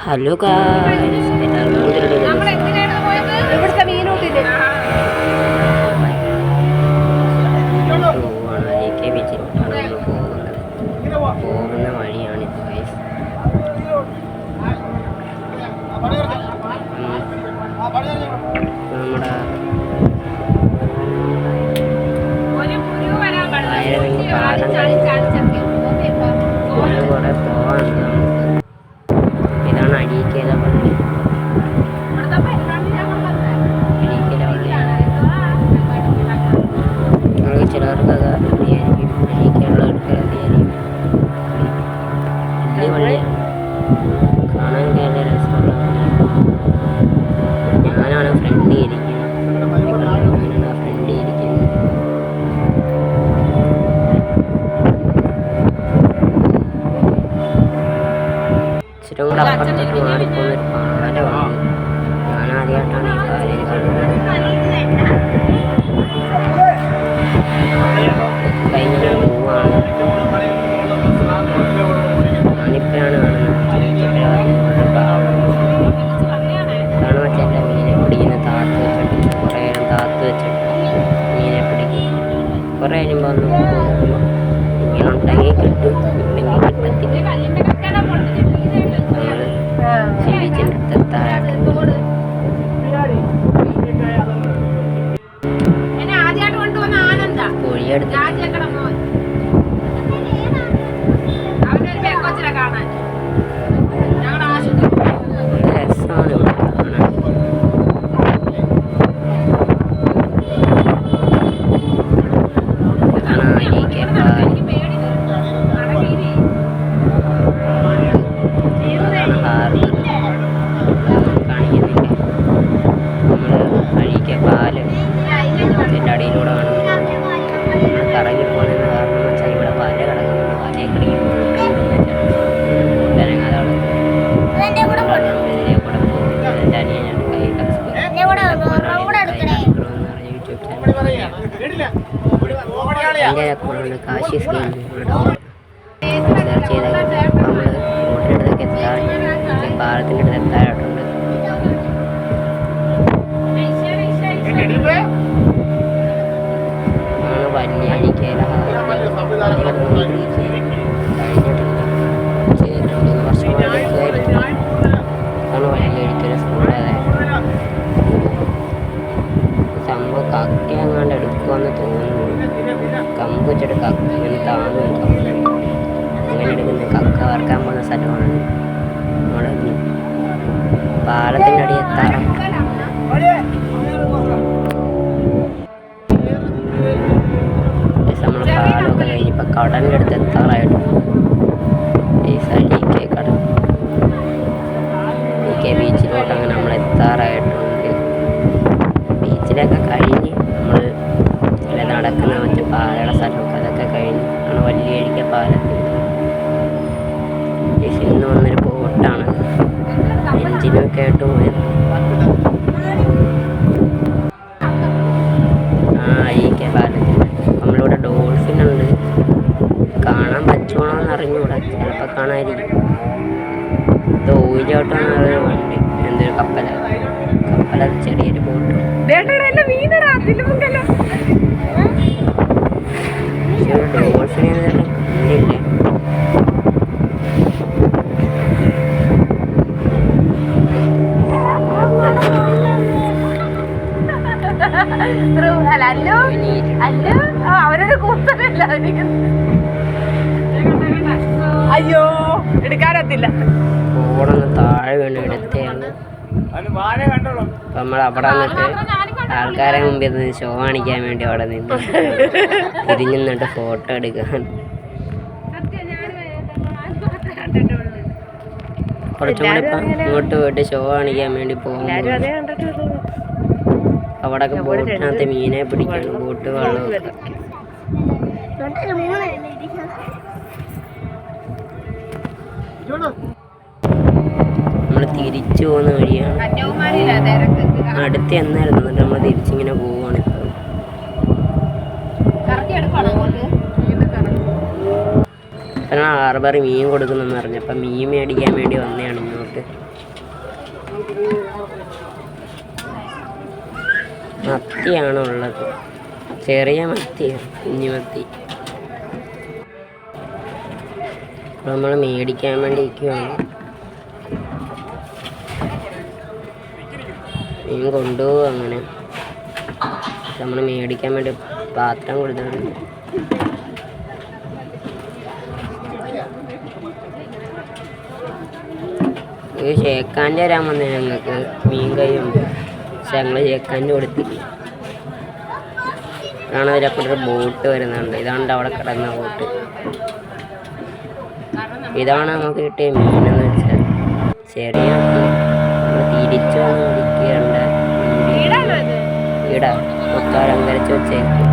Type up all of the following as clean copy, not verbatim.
Hello guys, ഇവിടുത്തെ മീനൂട്ടില്ലേ പോകുന്ന വഴിയാണിത് guys. നമ്മുടെ ആയിരവെങ്കി പാലം കുറെ പോവാനുണ്ട്. ഇതാണ് അഴീക്കല പള്ളി. അഴീക്കല പള്ളിയാണ്. നമുക്ക് ചിലർക്കൊക്കെ അറിയായിരിക്കും, അഴീക്കലുള്ളവർക്ക് അറിയായിരിക്കും. വലിയ പള്ളിയാണ്, കാണാൻ നല്ല രസമുള്ള പള്ളിയാണ്. ഞാനാണ് ഫ്രണ്ടിൽ ഇരിക്കുന്നത്. ഫ്രണ്ടിൽ ഇരിക്കുന്നത് ഇച്ചിരി കൂടെ അപ്പുറത്തേക്ക് മാറിപ്പോകുന്നൊരു പാലമാണ്. ഞാനാദ്യമായിട്ടാണ് ഈ പാലം കാണുന്നത്. കഴിഞ്ഞ പോവാണ്. ഞാനിപ്പോഴാണ് കാണുന്നത്. ചെല്ല മീനെ പിടിക്കുന്ന താത്ത് വെച്ചിട്ട് കുറേ നേരം താത്ത് വെച്ചിട്ട് മീനെ പിടിക്കും. കുറേ കഴിയുമ്പോൾ ഒന്ന് ഇങ്ങനെ ഉണ്ടെങ്കിൽ കിട്ടും, ഇല്ലെങ്കിൽ കിട്ടത്തില്ല. കോഴിയെടുത്ത് രസമാണ് ഇവിടെ കാണാൻ. അതാണ് അഴീക്കൽ പാലം. അതാണ് ഹാർബർ. കാണിക്കുന്നില്ല. നമ്മൾ അഴീക്കൽ പാലം ഇതിൻ്റെ അടിയിലൂടെ കാണുന്നു. കറങ്ങി പോകുന്നതിന് കാരണം എന്ന് വെച്ചാൽ ഇവിടെ പല കിടക്കുന്നുണ്ട്. പലയെ കറങ്ങി ഇതിലെ കൂടെ പോകും. എൻ്റെ അനിയനാണ് യൂട്യൂബ് ചാനൽ. എൻ്റെ അക്കൗണ്ടുണ്ട് കാശി സ്കീം. സെർച്ച് ചെയ്താൽ നമ്മൾ റോഡിൻ്റെ അടുത്തൊക്കെ എത്താൻ, പാലത്തിൻ്റെ അടുത്ത് എത്താറായിട്ടുണ്ട്. വലിയ അഴീക്കല സംഭവം കക്ക അങ്ങാണ്ട് എടുക്കുമെന്ന് തോന്നുന്നു. കമ്പ് വെച്ചിട്ട് കക്ക ഇങ്ങനെ താങ്ങും അങ്ങനെ എടുക്കുന്ന കക്ക വറക്കാൻ പോകുന്ന സ്ഥലമാണ്. നമ്മുടെ പാലത്തിൻ്റെ അടി എത്താറാണ്. നമ്മൾ പാലമൊക്കെ കഴിഞ്ഞിപ്പോൾ കടലിൻ്റെ അടുത്ത് എത്താറായിട്ടുണ്ട്. അഴീക്കൽ കടൽ, അഴീക്കൽ ബീച്ചിലോട്ട് അങ്ങനെ നമ്മൾ എത്താറായിട്ടുണ്ട്. ബീച്ചിലൊക്കെ കഴിഞ്ഞ് നമ്മൾ ഇവിടെ നടക്കുന്ന മറ്റു പാലയുടെ സ്ഥലമൊക്കെ അതൊക്കെ കഴിഞ്ഞ് ആണ് വലിയ അഴീക്കൽ പാലത്തിൽ. ഇന്ന് വന്നൊരു ബോട്ടാണ്, എഞ്ചിനൊക്കെ ആയിട്ട് പോയത്. അഴീക്കൽ പാലത്തിൽ നമ്മളിവിടെ ഡോൾഫിനുണ്ട്. കാണാൻ പറ്റുമോന്ന് അറിഞ്ഞൂടാ, ചിലപ്പോൾ കാണാതിരിക്കും. ഇത് ഊരിയോട്ടാണ് വണ്ടി, എന്തൊരു കപ്പലത് ചെറിയൊരു ബോട്ട്. ഡോൾഫിനെ കണ്ടില്ലേ? അവരൊരു കൂട്ടല്ല. അയ്യോ എടുക്കാനത്തില്ല. ഓടൊന്ന് താഴെ വീണ് എടുത്തയാണ്. നമ്മൾ അവിടെ വന്നിട്ട് ആൾക്കാരെ മുമ്പിൽ നിന്ന് ഷോ കാണിക്കാൻ വേണ്ടി അവിടെ നിന്ന് തിരിഞ്ഞു നിന്നിട്ട് ഫോട്ടോ എടുക്കാൻ. കുറച്ചും കൂടി ഇപ്പം ഇങ്ങോട്ട് പോയിട്ട് ഷോ കാണിക്കാൻ വേണ്ടി പോകുമ്പോൾ അവിടെയൊക്കെ ബോട്ടിനകത്ത് മീനെ പിടിക്കണം. ബോട്ട് വെള്ളമൊക്കെ നമ്മൾ തിരിച്ചു പോകുന്ന വഴിയാണ്. അടുത്ത് എന്നായിരുന്നു, എന്നിട്ട് നമ്മൾ തിരിച്ചിങ്ങനെ പോവുകയാണ്. ഇപ്പോൾ ചേട്ടൻ ഹാർബറിൽ മീൻ കൊടുക്കുന്നെന്ന് പറഞ്ഞപ്പോൾ മീൻ മേടിക്കാൻ വേണ്ടി വന്നതാണ് ഇങ്ങോട്ട്. മത്തിയാണുള്ളത്, ചെറിയ മത്തിയാണ്, കുഞ്ഞുമത്തി. നമ്മൾ മേടിക്കാൻ വേണ്ടി ഇരിക്കുകയാണ്. മീൻ കൊണ്ടുപോകും. അങ്ങനെ നമ്മൾ മേടിക്കാൻ വേണ്ടി പാത്രം കൊടുത്തിട്ടുണ്ട്. ഇത് ഷേക്കാൻ്റെ വരാൻ വന്നേ ഞങ്ങൾക്ക് മീൻ കൈയുണ്ട്, പക്ഷെ ഞങ്ങൾ ഷേക്കാൻ്റെ കൊടുത്തില്ല. ഇതാണ് അതിലൊക്കെ ബോട്ട് വരുന്നുണ്ട്. ഇതാണ് അവിടെ കിടന്ന ബോട്ട്. ഇതാണ് നമുക്ക് കിട്ടിയ മീനെന്ന് വെച്ചാൽ ചെറിയ തിരിച്ചു വന്ന് ഇരിക്കേണ്ട ഇടാ മൊത്തം അലങ്കരിച്ച് വെച്ചേക്കും.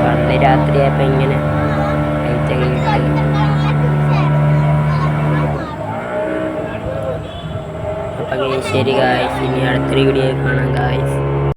പണ്ട് രാത്രിയായപ്പോൾ ഇങ്ങനെ ലൈറ്റൊക്കെ കിട്ടി. അപ്പം ശരി ഗായ്സ്, ഇനി അടുത്തൊരു വീഡിയോ കാണാം ഗായ്സ്.